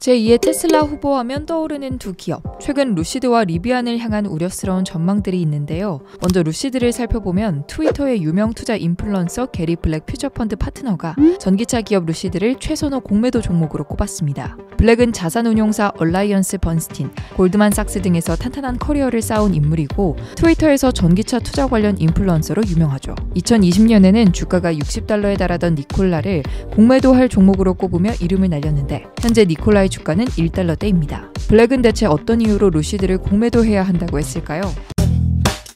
제2의 테슬라 후보하면 떠오르는 두 기업. 최근 루시드와 리비안을 향한 우려스러운 전망들이 있는데요. 먼저 루시드를 살펴보면 트위터의 유명 투자 인플루언서 게리 블랙 퓨처펀드 파트너가 전기차 기업 루시드를 최선호 공매도 종목으로 꼽았습니다. 블랙은 자산운용사 얼라이언스 번스틴, 골드만삭스 등에서 탄탄한 커리어를 쌓은 인물이고 트위터에서 전기차 투자 관련 인플루언서로 유명하죠. 2020년에는 주가가 $60에 달하던 니콜라를 공매도할 종목으로 꼽으며 이름을 날렸는데 현재 니콜라의 주가는 $1대입니다. 블랙은 대체 어떤 이유로 루시드를 공매도해야 한다고 했을까요?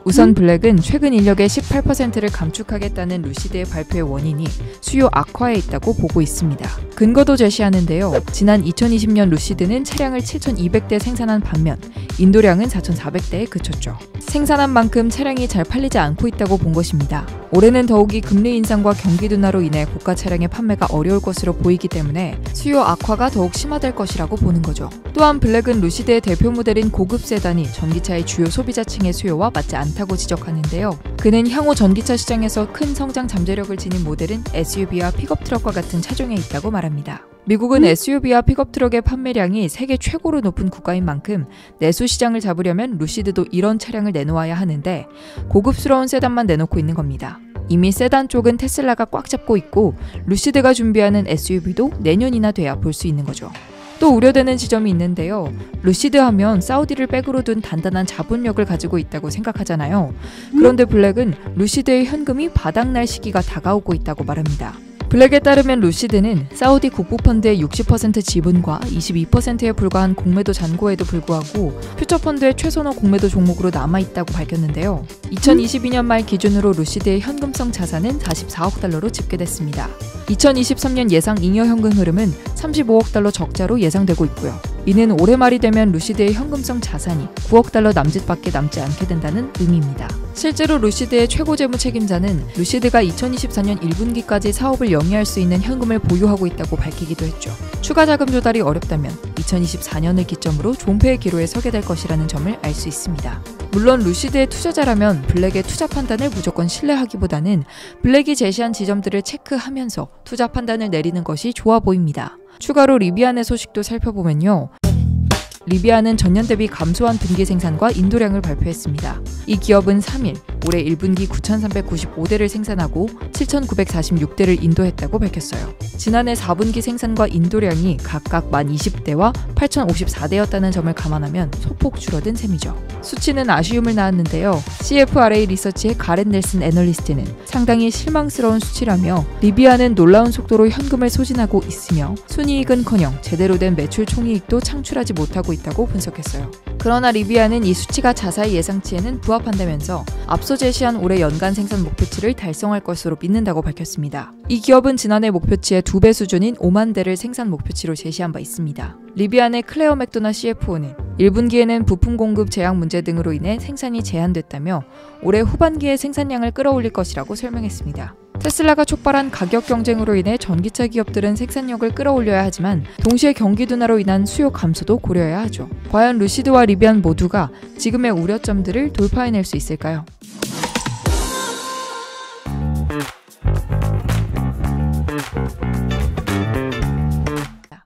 우선 블랙은 최근 인력의 18%를 감축하겠다는 루시드의 발표의 원인이 수요 악화에 있다고 보고 있습니다. 근거도 제시하는데요. 지난 2020년 루시드는 차량을 7,200대 생산한 반면 인도량은 4,400대에 그쳤죠. 생산한 만큼 차량이 잘 팔리지 않고 있다고 본 것입니다. 올해는 더욱이 금리 인상과 경기 둔화로 인해 고가 차량의 판매가 어려울 것으로 보이기 때문에 수요 악화가 더욱 심화될 것이라고 보는 거죠. 또한 블랙은 루시드의 대표 모델인 고급 세단이 전기차의 주요 소비자층의 수요와 맞지 않다고 지적하는데요. 그는 향후 전기차 시장에서 큰 성장 잠재력을 지닌 모델은 SUV와 픽업 트럭과 같은 차종에 있다고 말합니다. 미국은 SUV와 픽업 트럭의 판매량이 세계 최고로 높은 국가인 만큼 내수 시장을 잡으려면 루시드도 이런 차량을 내놓아야 하는데 고급스러운 세단만 내놓고 있는 겁니다. 이미 세단 쪽은 테슬라가 꽉 잡고 있고 루시드가 준비하는 SUV도 내년이나 돼야 볼 수 있는 거죠. 또 우려되는 지점이 있는데요. 루시드 하면 사우디를 백으로 둔 단단한 자본력을 가지고 있다고 생각하잖아요. 그런데 블랙은 루시드의 현금이 바닥날 시기가 다가오고 있다고 말합니다. 블랙에 따르면 루시드는 사우디 국부펀드의 60% 지분과 22%에 불과한 공매도 잔고에도 불구하고 퓨처펀드의 최선호 공매도 종목으로 남아있다고 밝혔는데요. 2022년 말 기준으로 루시드의 현금성 자산은 $44억 집계됐습니다. 2023년 예상 잉여 현금 흐름은 $35억 적자로 예상되고 있고요. 이는 올해 말이 되면 루시드의 현금성 자산이 $9억 남짓밖에 남지 않게 된다는 의미입니다. 실제로 루시드의 최고 재무 책임자는 루시드가 2024년 1분기까지 사업을 영위할 수 있는 현금을 보유하고 있다고 밝히기도 했죠. 추가 자금 조달이 어렵다면 2024년을 기점으로 존폐의 기로에 서게 될 것이라는 점을 알 수 있습니다. 물론 루시드의 투자자라면 블랙의 투자 판단을 무조건 신뢰하기보다는 블랙이 제시한 지점들을 체크하면서 투자 판단을 내리는 것이 좋아 보입니다. 추가로 리비안의 소식도 살펴보면요. 리비안은 전년 대비 감소한 분기 생산과 인도량을 발표했습니다. 이 기업은 3일 올해 1분기 9,395대를 생산하고 7,946대를 인도했다고 밝혔어요. 지난해 4분기 생산과 인도량이 각각 1,020대와 8,054대였다는 점을 감안하면 소폭 줄어든 셈이죠. 수치는 아쉬움을 낳았는데요. CFRA 리서치의 가렌 넬슨 애널리스트는 상당히 실망스러운 수치라며 리비안은 놀라운 속도로 현금을 소진하고 있으며 순이익은커녕 제대로 된 매출 총이익도 창출하지 못하고 있다고 분석했어요. 그러나 리비안은 이 수치가 자사의 예상치에는 부합한다면서 앞서 제시한 올해 연간 생산 목표치를 달성할 것으로 믿는다고 밝혔습니다. 이 기업은 지난해 목표치의 2배 수준인 5만 대를 생산 목표치로 제시한 바 있습니다. 리비안의 클레어 맥도나 CFO는 1분기에는 부품 공급 제약 문제 등으로 인해 생산이 제한됐다며 올해 후반기에 생산량을 끌어올릴 것이라고 설명했습니다. 테슬라가 촉발한 가격 경쟁으로 인해 전기차 기업들은 생산력을 끌어올려야 하지만 동시에 경기 둔화로 인한 수요 감소도 고려해야 하죠. 과연 루시드와 리비안 모두가 지금의 우려점들을 돌파해낼 수 있을까요?